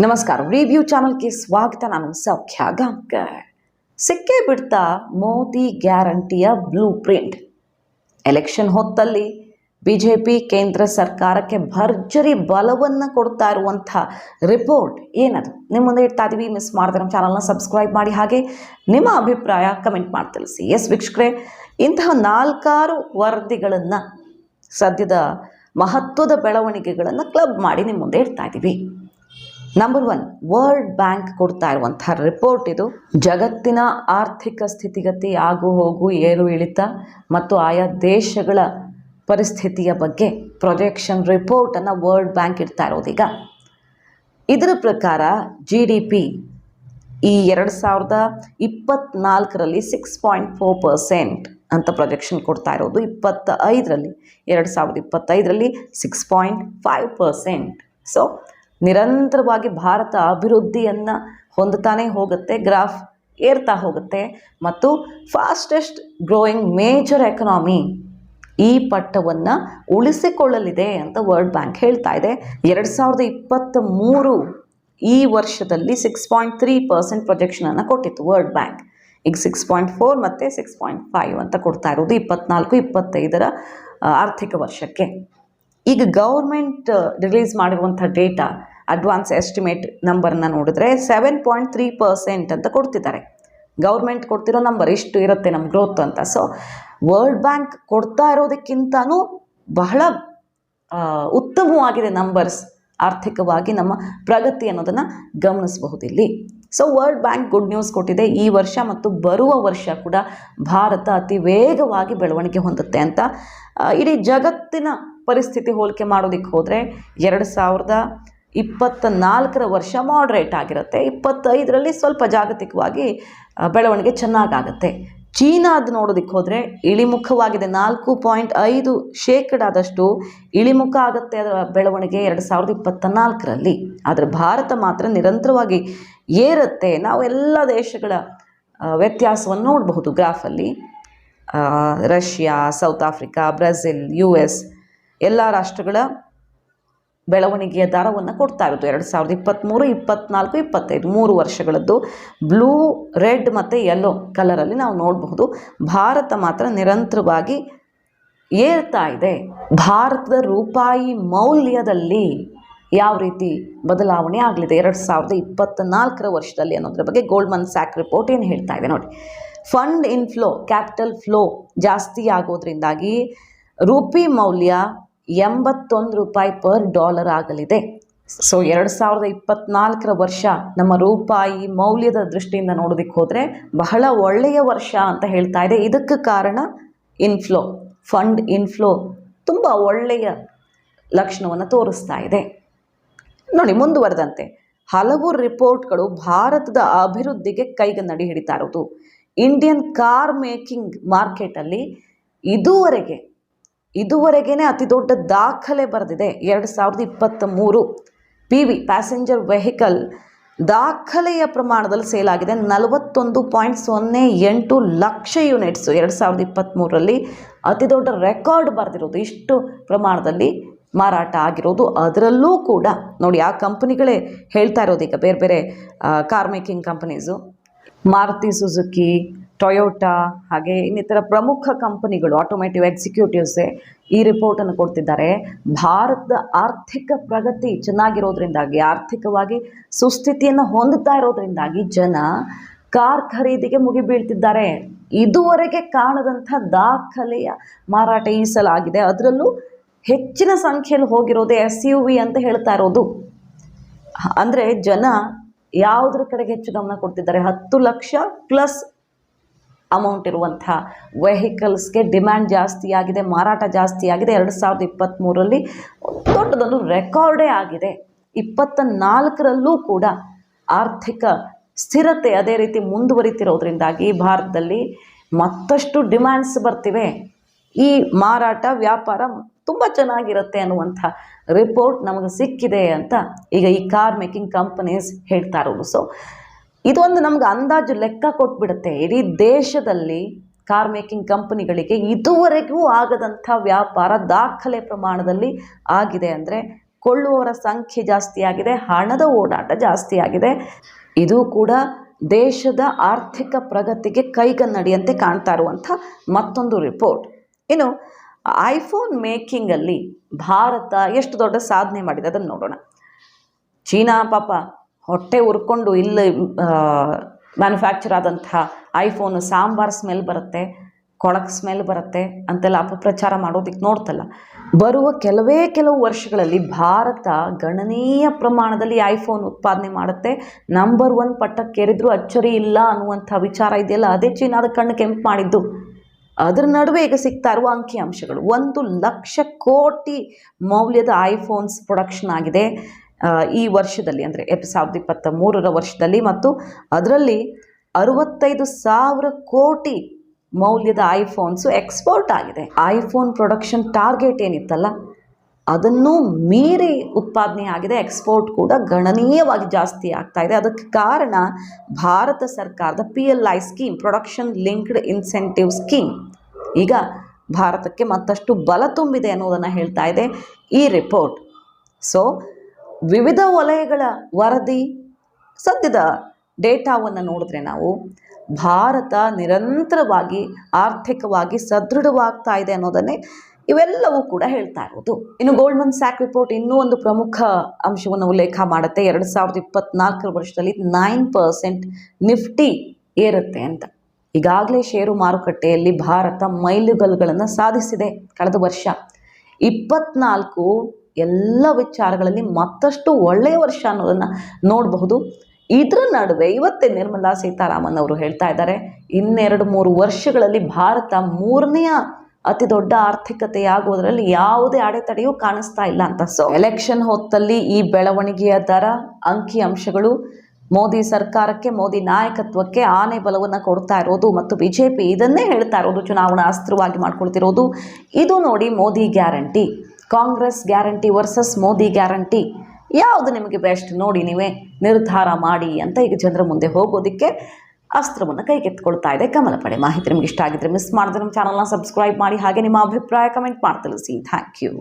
ನಮಸ್ಕಾರ, ರಿವ್ಯೂ ಚಾನಲ್ಗೆ ಸ್ವಾಗತ. ನಾನು ಸೌಖ್ಯ ಗಾಂವ್ಕರ್. ಸಿಕ್ಕೇ ಬಿಡ್ತಾ ಮೋದಿ ಗ್ಯಾರಂಟಿಯ ಬ್ಲೂ ಪ್ರಿಂಟ್. ಎಲೆಕ್ಷನ್ ಹೊತ್ತಲ್ಲಿ ಬಿಜೆಪಿ ಕೇಂದ್ರ ಸರ್ಕಾರಕ್ಕೆ ಭರ್ಜರಿ ಬಲವನ್ನು ಕೊಡ್ತಾ ಇರುವಂಥ ರಿಪೋರ್ಟ್ ಏನದು ನಿಮ್ಮ ಮುಂದೆ ಇಡ್ತಾ ಇದ್ದೀವಿ. ಮಿಸ್ ಮಾಡಿದ್ರೆ ನಮ್ಮ ಚಾನಲ್ನ ಸಬ್ಸ್ಕ್ರೈಬ್ ಮಾಡಿ, ಹಾಗೆ ನಿಮ್ಮ ಅಭಿಪ್ರಾಯ ಕಮೆಂಟ್ ಮಾಡಿ ತಿಳಿಸಿ. ಎಸ್ ವೀಕ್ಷಕರೇ, ಇಂತಹ 4 ವರದಿಗಳನ್ನು, ಸದ್ಯದ ಮಹತ್ವದ ಬೆಳವಣಿಗೆಗಳನ್ನು ಕ್ಲಬ್ ಮಾಡಿ ನಿಮ್ಮ ಮುಂದೆ ಇಡ್ತಾ ಇದ್ದೀವಿ. ನಂಬರ್ 1, ವರ್ಲ್ಡ್ ಬ್ಯಾಂಕ್ ಕೊಡ್ತಾ ಇರುವಂಥ ರಿಪೋರ್ಟ್ ಇದು. ಜಗತ್ತಿನ ಆರ್ಥಿಕ ಸ್ಥಿತಿಗತಿ, ಆಗು ಹೋಗು, ಏರು ಇಳಿತ ಮತ್ತು ಆಯಾ ದೇಶಗಳ ಪರಿಸ್ಥಿತಿಯ ಬಗ್ಗೆ ಪ್ರೊಜೆಕ್ಷನ್ ರಿಪೋರ್ಟನ್ನು ವರ್ಲ್ಡ್ ಬ್ಯಾಂಕ್ ಇಡ್ತಾ ಇರೋದೀಗ. ಇದರ ಪ್ರಕಾರ GDP ಈ 2024ರಲ್ಲಿ 6.4% ಅಂತ ಪ್ರೊಜೆಕ್ಷನ್ ಕೊಡ್ತಾ ಇರೋದು. 2025ರಲ್ಲಿ 6.5%. ಸೊ ನಿರಂತರವಾಗಿ ಭಾರತ ಅಭಿವೃದ್ಧಿಯನ್ನು ಹೊಂದುತ್ತಾನೆ ಹೋಗುತ್ತೆ, ಗ್ರಾಫ್ ಏರ್ತಾ ಹೋಗುತ್ತೆ ಮತ್ತು ಫಾಸ್ಟೆಸ್ಟ್ ಗ್ರೋಯಿಂಗ್ ಮೇಜರ್ ಎಕನಾಮಿ ಈ ಪಟ್ಟವನ್ನು ಉಳಿಸಿಕೊಳ್ಳಲಿದೆ ಅಂತ ವರ್ಲ್ಡ್ ಬ್ಯಾಂಕ್ ಹೇಳ್ತಾ ಇದೆ. 2023 ಈ ವರ್ಷದಲ್ಲಿ 6.3% ಪ್ರೊಜೆಕ್ಷನನ್ನು ಕೊಟ್ಟಿತ್ತು ವರ್ಲ್ಡ್ ಬ್ಯಾಂಕ್. ಈಗ 6.4 ಮತ್ತು 6.5 ಅಂತ ಕೊಡ್ತಾ ಇರೋದು 24-25ರ ಆರ್ಥಿಕ ವರ್ಷಕ್ಕೆ. ಈಗ ಗೌರ್ಮೆಂಟ್ ರಿಲೀಸ್ ಮಾಡಿರುವಂಥ ಡೇಟಾ, ಅಡ್ವಾನ್ಸ್ ಎಸ್ಟಿಮೇಟ್ ನಂಬರನ್ನು ನೋಡಿದ್ರೆ 7.3% ಅಂತ ಕೊಡ್ತಿದ್ದಾರೆ. ಗೌರ್ಮೆಂಟ್ ಕೊಡ್ತಿರೋ ನಂಬರ್ ಇಷ್ಟು ಇರುತ್ತೆ ನಮ್ಮ ಗ್ರೋತ್ ಅಂತ. ಸೊ ವರ್ಲ್ಡ್ ಬ್ಯಾಂಕ್ ಕೊಡ್ತಾ ಇರೋದಕ್ಕಿಂತನೂ ಬಹಳ ಉತ್ತಮವಾಗಿದೆ ನಂಬರ್ಸ್. ಆರ್ಥಿಕವಾಗಿ ನಮ್ಮ ಪ್ರಗತಿ ಅನ್ನೋದನ್ನು ಗಮನಿಸಬಹುದು ಇಲ್ಲಿ. So world bank good news ಕೊಟ್ಟಿದೆ. ಈ ವರ್ಷ ಮತ್ತು ಬರುವ ವರ್ಷ ಕೂಡ ಭಾರತ ಅತಿ ವೇಗವಾಗಿ ಬೆಳವಣಿಗೆ ಹೊಂದುತ್ತೆ ಅಂತ. ಇಡೀ ಜಗತ್ತಿನ ಪರಿಸ್ಥಿತಿ ಹೋಲಿಕೆ ಮಾಡೋದಕ್ಕೆ ಹೋದರೆ 2024ರ ವರ್ಷ ಮಾಡರೇಟ್ ಆಗಿರುತ್ತೆ. 25ರಲ್ಲಿ ಸ್ವಲ್ಪ ಜಾಗತಿಕವಾಗಿ ಬೆಳವಣಿಗೆ ಚೆನ್ನಾಗಾಗುತ್ತೆ. ಚೀನಾದ ನೋಡೋದಕ್ಕೆ ಹೋದರೆ ಇಳಿಮುಖವಾಗಿದೆ. 4.5% ಇಳಿಮುಖ ಆಗುತ್ತೆ ಅದರ ಬೆಳವಣಿಗೆ 2024ರಲ್ಲಿ. ಆದರೆ ಭಾರತ ಮಾತ್ರ ನಿರಂತರವಾಗಿ ಏರುತ್ತೆ. ನಾವು ಎಲ್ಲ ದೇಶಗಳ ವ್ಯತ್ಯಾಸವನ್ನು ನೋಡಬಹುದು ಗ್ರಾಫಲ್ಲಿ. Russia, South Africa, Brazil, US ಎಲ್ಲ ರಾಷ್ಟ್ರಗಳ ಬೆಳವಣಿಗೆಯ ದರವನ್ನು ಕೊಡ್ತಾ ಇರೋದು 2023, 24, 25 3 ವರ್ಷಗಳದ್ದು. ಬ್ಲೂ, ರೆಡ್ ಮತ್ತು ಯೆಲ್ಲೋ ಕಲರಲ್ಲಿ ನಾವು ನೋಡಬಹುದು. ಭಾರತ ಮಾತ್ರ ನಿರಂತರವಾಗಿ ಏರ್ತಾ ಇದೆ. ಭಾರತದ ರೂಪಾಯಿ ಮೌಲ್ಯದಲ್ಲಿ ಯಾವ ರೀತಿ ಬದಲಾವಣೆ ಆಗಲಿದೆ 2024ರ ವರ್ಷದಲ್ಲಿ ಅನ್ನೋದ್ರ ಬಗ್ಗೆ ಗೋಲ್ಡ್ಮನ್ ಸ್ಯಾಕ್ ರಿಪೋರ್ಟ್ ಏನು ಹೇಳ್ತಾ ಇದೆ ನೋಡಿ. ಫಂಡ್ ಇನ್ಫ್ಲೋ, ಕ್ಯಾಪಿಟಲ್ ಫ್ಲೋ ಜಾಸ್ತಿ ಆಗೋದ್ರಿಂದಾಗಿ ರೂಪಿ ಮೌಲ್ಯ 81 ರೂಪಾಯಿ ಪರ್ ಡಾಲರ್ ಆಗಲಿದೆ. ಸೊ 2024ರ ವರ್ಷ ನಮ್ಮ ರೂಪಾಯಿ ಮೌಲ್ಯದ ದೃಷ್ಟಿಯಿಂದ ನೋಡೋದಕ್ಕೆ ಹೋದರೆ ಬಹಳ ಒಳ್ಳೆಯ ವರ್ಷ ಅಂತ ಹೇಳ್ತಾ ಇದೆ. ಇದಕ್ಕೆ ಕಾರಣ ಇನ್ಫ್ಲೋ, ಫಂಡ್ ಇನ್ಫ್ಲೋ ತುಂಬ ಒಳ್ಳೆಯ ಲಕ್ಷಣವನ್ನು ತೋರಿಸ್ತಾ ಇದೆ ನೋಡಿ. ಮುಂದುವರೆದಂತೆ ಹಲವು ರಿಪೋರ್ಟ್ಗಳು ಭಾರತದ ಅಭಿವೃದ್ಧಿಗೆ ಕೈಗನ್ನಡಿ ಹಿಡಿತಾ ಇರೋದು. ಇಂಡಿಯನ್ ಕಾರ್ ಮೇಕಿಂಗ್ ಮಾರ್ಕೆಟಲ್ಲಿ ಇದುವರೆಗೇ ಅತಿ ದೊಡ್ಡ ದಾಖಲೆ ಬರೆದಿದೆ. 2023 PV ಪ್ಯಾಸೆಂಜರ್ ವೆಹಿಕಲ್ ದಾಖಲೆಯ ಪ್ರಮಾಣದಲ್ಲಿ ಸೇಲ್ ಆಗಿದೆ. 41.08 ಲಕ್ಷ ಯೂನಿಟ್ಸು 2023ರಲ್ಲಿ ಅತಿ ದೊಡ್ಡ ರೆಕಾರ್ಡ್ ಬರೆದಿರೋದು. ಇಷ್ಟು ಪ್ರಮಾಣದಲ್ಲಿ ಮಾರಾಟ ಆಗಿರೋದು. ಅದರಲ್ಲೂ ಕೂಡ ನೋಡಿ, ಆ ಕಂಪನಿಗಳೇ ಹೇಳ್ತಾ ಇರೋದು ಈಗ ಬೇರೆ ಬೇರೆ car making companies, Maruti Suzuki, Toyota, ಹಾಗೆ ಇನ್ನಿತರ ಪ್ರಮುಖ ಕಂಪನಿಗಳು, ಆಟೋಮೇಟಿವ್ ಎಕ್ಸಿಕ್ಯೂಟಿವ್ಸೇ ಈ ರಿಪೋರ್ಟನ್ನು ಕೊಡ್ತಿದ್ದಾರೆ. ಭಾರತದ ಆರ್ಥಿಕ ಪ್ರಗತಿ ಚೆನ್ನಾಗಿರೋದ್ರಿಂದಾಗಿ, ಆರ್ಥಿಕವಾಗಿ ಸುಸ್ಥಿತಿಯನ್ನು ಹೊಂದುತ್ತಾ ಇರೋದ್ರಿಂದಾಗಿ ಜನ ಕಾರ್ ಖರೀದಿಗೆ ಮುಗಿಬೀಳ್ತಿದ್ದಾರೆ. ಇದುವರೆಗೆ ಕಾಣದಂಥ ದಾಖಲೆಯ ಮಾರಾಟ ಈ ಸಲ ಆಗಿದೆ. ಅದರಲ್ಲೂ ಹೆಚ್ಚಿನ ಸಂಖ್ಯೆಯಲ್ಲಿ ಹೋಗಿರೋದೇ SUV ಅಂತ ಹೇಳ್ತಾ ಇರೋದು. ಅಂದರೆ ಜನ ಯಾವುದ್ರ ಕಡೆಗೆ ಹೆಚ್ಚು ಗಮನ ಕೊಡ್ತಿದ್ದಾರೆ? 10 ಲಕ್ಷ ಪ್ಲಸ್ ಅಮೌಂಟ್ ಇರುವಂಥ ವೆಹಿಕಲ್ಸ್ಗೆ ಡಿಮ್ಯಾಂಡ್ ಜಾಸ್ತಿ ಆಗಿದೆ, ಮಾರಾಟ ಜಾಸ್ತಿ ಆಗಿದೆ. 2023ರಲ್ಲಿ ದೊಡ್ಡದೊಂದು ರೆಕಾರ್ಡೇ ಆಗಿದೆ. 24ರಲ್ಲೂ ಕೂಡ ಆರ್ಥಿಕ ಸ್ಥಿರತೆ ಅದೇ ರೀತಿ ಮುಂದುವರಿತಿರೋದ್ರಿಂದಾಗಿ ಭಾರತದಲ್ಲಿ ಮತ್ತಷ್ಟು ಡಿಮ್ಯಾಂಡ್ಸ್ ಬರ್ತಿವೆ. ಈ ಮಾರಾಟ ವ್ಯಾಪಾರ ತುಂಬ ಚೆನ್ನಾಗಿರುತ್ತೆ ಅನ್ನುವಂಥ ರಿಪೋರ್ಟ್ ನಮಗೆ ಸಿಕ್ಕಿದೆ ಅಂತ ಈಗ ಈ ಕಾರ್ ಮೇಕಿಂಗ್ ಕಂಪನೀಸ್ ಹೇಳ್ತಾ ಇರೋದು. ಸೊ ಇದೊಂದು ನಮ್ಗೆ ಅಂದಾಜು ಲೆಕ್ಕ ಕೊಟ್ಬಿಡುತ್ತೆ. ಇಡೀ ದೇಶದಲ್ಲಿ ಕಾರ್ ಮೇಕಿಂಗ್ ಕಂಪನಿಗಳಿಗೆ ಇದುವರೆಗೂ ಆಗದಂಥ ವ್ಯಾಪಾರ ದಾಖಲೆ ಪ್ರಮಾಣದಲ್ಲಿ ಆಗಿದೆ ಅಂದರೆ ಕೊಳ್ಳುವವರ ಸಂಖ್ಯೆ ಜಾಸ್ತಿ ಆಗಿದೆ, ಹಣದ ಓಡಾಟ ಜಾಸ್ತಿ ಆಗಿದೆ. ಇದು ಕೂಡ ದೇಶದ ಆರ್ಥಿಕ ಪ್ರಗತಿಗೆ ಕೈಗನ್ನಡಿಯಂತೆ ಕಾಣ್ತಾ ಇರುವಂಥ ಮತ್ತೊಂದು ರಿಪೋರ್ಟ್. ಇನ್ನು ಐಫೋನ್ ಮೇಕಿಂಗಲ್ಲಿ ಭಾರತ ಎಷ್ಟು ದೊಡ್ಡ ಸಾಧನೆ ಮಾಡಿದೆ ಅದನ್ನು ನೋಡೋಣ. ಚೀನಾ ಪಾಪ ಹೊಟ್ಟೆ ಉರ್ಕೊಂಡು ಇಲ್ಲಿ ಮ್ಯಾನುಫ್ಯಾಕ್ಚರ್ ಆದಂಥ ಐಫೋನ್ ಸಾಂಬಾರ್ ಸ್ಮೆಲ್ ಬರುತ್ತೆ, ಕೊಳಕ್ ಸ್ಮೆಲ್ ಬರುತ್ತೆ ಅಂತೆಲ್ಲ ಅಪಪ್ರಚಾರ ಮಾಡೋದಕ್ಕೆ ನೋಡ್ತಲ್ಲ. ಬರುವ ಕೆಲವು ವರ್ಷಗಳಲ್ಲಿ ಭಾರತ ಗಣನೀಯ ಪ್ರಮಾಣದಲ್ಲಿ ಐಫೋನ್ ಉತ್ಪಾದನೆ ಮಾಡುತ್ತೆ. ನಂಬರ್ 1 ಪಟ್ಟಕ್ಕೇರಿದ್ರು ಅಚ್ಚರಿ ಇಲ್ಲ ಅನ್ನುವಂಥ ವಿಚಾರ ಇದೆಯಲ್ಲ, ಅದೇ ಚೀನಾದ ಕಣ್ಣು ಕೆಂಪು ಮಾಡಿದ್ದು. ಅದರ ನಡುವೆ ಈಗ ಸಿಗ್ತಾ ಇರುವ ಅಂಕಿಅಂಶಗಳು 1,00,000 ಕೋಟಿ ಮೌಲ್ಯದ ಐಫೋನ್ಸ್ ಪ್ರೊಡಕ್ಷನ್ ಆಗಿದೆ ಈ ವರ್ಷದಲ್ಲಿ, ಅಂದರೆ 2023ರ ವರ್ಷದಲ್ಲಿ. ಮತ್ತು ಅದರಲ್ಲಿ 65,000 ಕೋಟಿ ಮೌಲ್ಯದ ಐಫೋನ್ಸು ಎಕ್ಸ್ಪೋರ್ಟ್ ಆಗಿದೆ. ಐಫೋನ್ ಪ್ರೊಡಕ್ಷನ್ ಟಾರ್ಗೆಟ್ ಏನಿತ್ತಲ್ಲ ಅದನ್ನು ಮೀರಿ ಉತ್ಪಾದನೆ ಆಗಿದೆ. ಎಕ್ಸ್ಪೋರ್ಟ್ ಕೂಡ ಗಣನೀಯವಾಗಿ ಜಾಸ್ತಿ ಆಗ್ತಾ ಇದೆ. ಅದಕ್ಕೆ ಕಾರಣ ಭಾರತ ಸರ್ಕಾರದ PLI scheme, production linked incentive scheme, ಈಗ ಭಾರತಕ್ಕೆ ಮತ್ತಷ್ಟು ಬಲ ತುಂಬಿದೆ ಅನ್ನೋದನ್ನು ಹೇಳ್ತಾ ಇದೆ ಈ ರಿಪೋರ್ಟ್. ಸೊ ವಿವಿಧ ವಲಯಗಳ ವರದಿ, ಸದ್ಯದ ಡೇಟಾವನ್ನು ನೋಡಿದ್ರೆ ನಾವು ಭಾರತ ನಿರಂತರವಾಗಿ ಆರ್ಥಿಕವಾಗಿ ಸದೃಢವಾಗ್ತಾ ಇದೆ ಅನ್ನೋದನ್ನೇ ಇವೆಲ್ಲವೂ ಕೂಡ ಹೇಳ್ತಾ ಇರೋದು. ಇನ್ನು ಗೋಲ್ಡ್ಮನ್ ಸ್ಯಾಕ್ ರಿಪೋರ್ಟ್ ಇನ್ನೂ ಒಂದು ಪ್ರಮುಖ ಅಂಶವನ್ನು ಉಲ್ಲೇಖ ಮಾಡುತ್ತೆ. 2024 ವರ್ಷದಲ್ಲಿ 9% ನಿಫ್ಟಿ ಏರುತ್ತೆ ಅಂತ. ಈಗಾಗಲೇ ಷೇರು ಮಾರುಕಟ್ಟೆಯಲ್ಲಿ ಭಾರತ ಮೈಲುಗಲ್ಲುಗಳನ್ನು ಸಾಧಿಸಿದೆ. ಕಳೆದ ವರ್ಷ 24 ಎಲ್ಲ ವಿಚಾರಗಳಲ್ಲಿ ಮತ್ತಷ್ಟು ಒಳ್ಳೆಯ ವರ್ಷ ಅನ್ನೋದನ್ನು ನೋಡಬಹುದು. ಇದರ ನಡುವೆ ಇವತ್ತೇ ನಿರ್ಮಲಾ ಸೀತಾರಾಮನ್ ಅವರು ಹೇಳ್ತಾ ಇದ್ದಾರೆ, 2-3 ವರ್ಷಗಳಲ್ಲಿ ಭಾರತ 3ನೇ ಅತಿ ದೊಡ್ಡ ಆರ್ಥಿಕತೆಯಾಗುವುದರಲ್ಲಿ ಯಾವುದೇ ಅಡೆತಡೆಯೂ ಕಾಣಿಸ್ತಾ ಇಲ್ಲ ಅಂತ. ಸೊ ಎಲೆಕ್ಷನ್ ಹೊತ್ತಲ್ಲಿ ಈ ಬೆಳವಣಿಗೆಯ ದರ, ಅಂಕಿಅಂಶಗಳು ಮೋದಿ ಸರ್ಕಾರಕ್ಕೆ, ಮೋದಿ ನಾಯಕತ್ವಕ್ಕೆ ಆನೆ ಬಲವನ್ನು ಕೊಡ್ತಾ ಇರೋದು ಮತ್ತು BJP ಇದನ್ನೇ ಹೇಳ್ತಾ ಇರೋದು, ಚುನಾವಣಾ ಅಸ್ತ್ರವಾಗಿ ಮಾಡ್ಕೊಳ್ತಿರೋದು. ಇದು ನೋಡಿ Modi guarantee, Congress guarantee versus Modi guarantee, ಯಾವುದು ನಿಮಗೆ ಬೆಸ್ಟ್ ನೋಡಿ ನೀವೇ ನಿರ್ಧಾರ ಮಾಡಿ ಅಂತ ಈಗ ಜನರ ಮುಂದೆ ಹೋಗೋದಕ್ಕೆ ಅಸ್ತ್ರವನ್ನು ಕೈಗೆತ್ತಿಕೊಳ್ತಾ ಇದೆ ಕಮಲಪಡೆ. ಮಾಹಿತಿ ನಿಮಗೆ ಇಷ್ಟ ಆಗಿದ್ರೆ ಮಿಸ್ ಮಾಡಿದ್ರೆ ನಮ್ಮ ಚಾನಲ್ನ ಸಬ್ಸ್ಕ್ರೈಬ್ ಮಾಡಿ, ಹಾಗೆ ನಿಮ್ಮ ಅಭಿಪ್ರಾಯ ಕಮೆಂಟ್ ಮಾಡಿ ತಿಳಿಸಿ. Thank you.